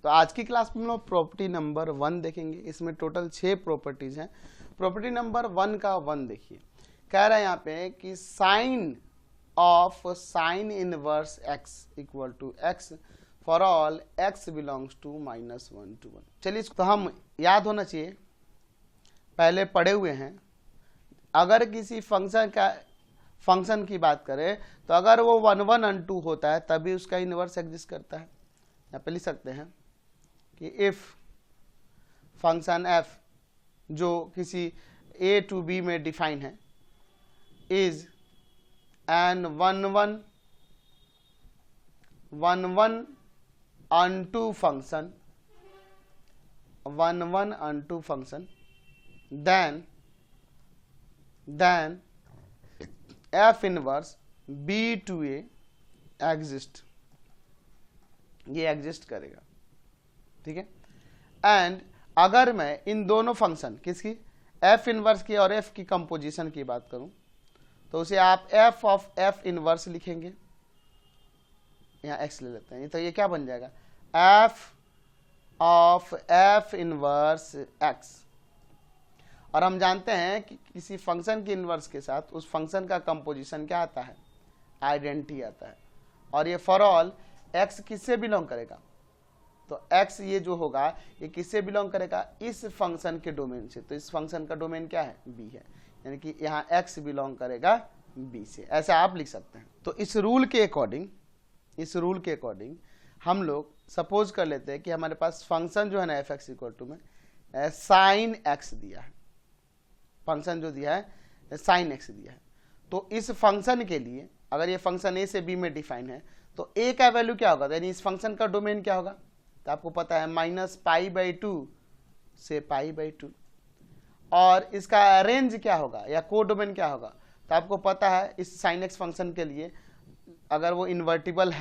तो आज की क्लास में हम लोग प्रॉपर्टी नंबर 1 देखेंगे। इसमें टोटल 6 प्रॉपर्टीज हैं। प्रॉपर्टी नंबर 1 का 1 देखिए, कह रहा है यहाँ पे कि sine of sine inverse x equal to x for all x belongs to -1 to 1। चलिए इसको तो हम याद होना चाहिए, पहले पढ़े हुए हैं। अगर किसी फंक्शन की बात करें तो अगर वो 1 1 and 2 होता है तभी उसका इनवर्स एग्जिस्ट करता है। यहाँ पे लिख सकते हैं कि इफ फंक्शन f जो किसी a to b में डिफाइन है is an 1 1 unto function 1 1 unto function then f inverse b to a exist, ये एग्जिस्ट करेगा, ठीक है। एंड अगर मैं इन दोनों फंक्शन किसकी f इनवर्स की और f की कंपोजिशन की बात करूं तो उसे आप f ऑफ f इनवर्स लिखेंगे। यहाँ x ले लेते हैं, तो ये क्या बन जाएगा f of f inverse x। और हम जानते हैं कि किसी फंक्शन की इनवर्स के साथ उस फंक्शन का कंपोजिशन क्या आता है, आइडेंटिटी आता है। और ये फॉर ऑल x किससे बिलोंग करेगा, तो x ये जो होगा ये किससे बिलोंग करेगा, इस फंक्शन के डोमेन से। तो इस फंक्शन का डोमेन क्या है, b है, यानी कि यहाँ x बिलोंग करेगा b से, ऐसा आप लिख सकते हैं। तो इस रूल के अकॉर्डिंग हम लोग सपोज कर लेते हैं कि हमारे पास फंक्शन जो है ना f(x) इक्वल टू में साइन x दिया है, फंक्शन जो दिया है साइन x दिया है। तो इस फंक्शन के लिए अगर ये फंक्शन a से b में डिफाइन है तो a का वैल्यू क्या होगा, यानी इस फंक्शन का डोमेन क्या होगा, तो आपको पता है -π/2 से π/2। और इसका रेंज क्या होगा या को डोमेन क्या होगा, तो आपको पता है इस sin x फंक्शन के लिए अगर वो इन्वर्टिबल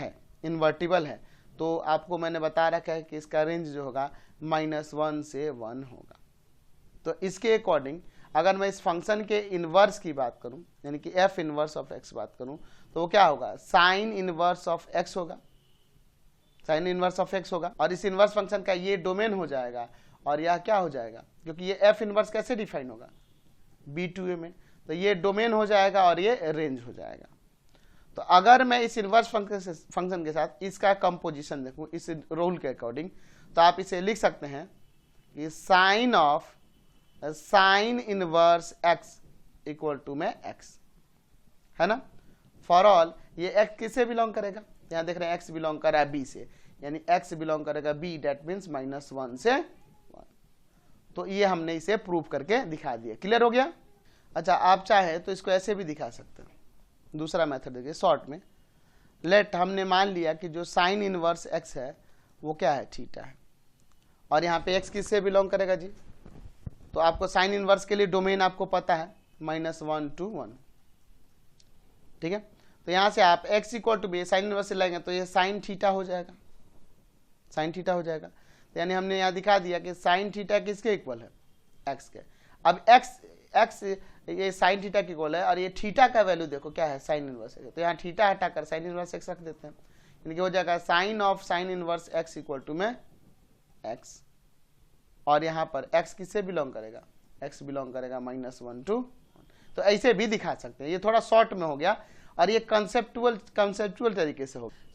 है तो आपको मैंने बता रखा है कि इसका रेंज जो होगा -1 से 1 होगा। तो इसके अकॉर्डिंग अगर मैं इस फंक्शन के इनवर्स की बात करूं, यानी कि f इनवर्स ऑफ x बात करूं, तो वो क्या होगा, साइन इनवर्स ऑफ x होगा, साइन इनवर्स ऑफ x होगा। और इस इनवर्स फंक्शन का ये डोमेन हो जाएगा और यह क्या हो जाएगा, क्योंकि ये f इनवर्स कैसे डिफाइन होगा, b to a में, तो ये डोमेन हो जाएगा और ये रेंज हो जाएगा। तो अगर मैं इस इनवर्स फंक्शन के साथ इसका कंपोजिशन देखूं इस रूल के अकॉर्डिंग, तो आप इसे लिख सकते हैं कि sine of sine inverse x equal to में x है ना। फॉर ऑल ये x किससे बिलोंग करेगा, यहाँ देख रहे हैं x बिलोंग कर रहा है b से, यानी x बिलोंग करेगा b, डेट मीन्स -1 से 1। तो ये हमने इसे प्रूव करके दिखा दिया, क्लियर हो गया। अच्छा, आप चाहे तो इसको ऐसे भी दिखा सकते हैं, दूसरा मेथड देखिए शॉर्ट में। लेट हमने मान लिया कि जो साइन इनवर्स x है वो क्या है, थीटा है, और यहाँ पे x किससे बिलोंग करेगा जी, तो आपको साइन इनवर्स के लिए डोमेन आपको पता है -1 to 1, ठीक है। तो यहाँ से आप x equal to b sine inverse से लेंगे तो ये साइन थीटा हो जाएगा, साइन थीटा हो जाएगा। तो यानी हमने यहाँ दिखा दिया कि साइन थीटा किसके इक्वल है, x के। अब x ये साइन थीटा के इक्वल है और ये थीटा का वैल्यू देखो क्या है, साइन इनवर्स है, तो यहाँ थीटा हटाकर साइन इनवर्स x रख देते हैं, यानी कि हो जाएगा sine of sine inverse x equal to में x। और यहाँ पर x किससे बिलोंग करेगा, x बिलोंग करेगा -1 to 1। तो ऐसे भी दिखा सकते हैं, ये थोड़ा शॉर्ट में हो गया और ये कंसेप्चुअल तरीके से होगा।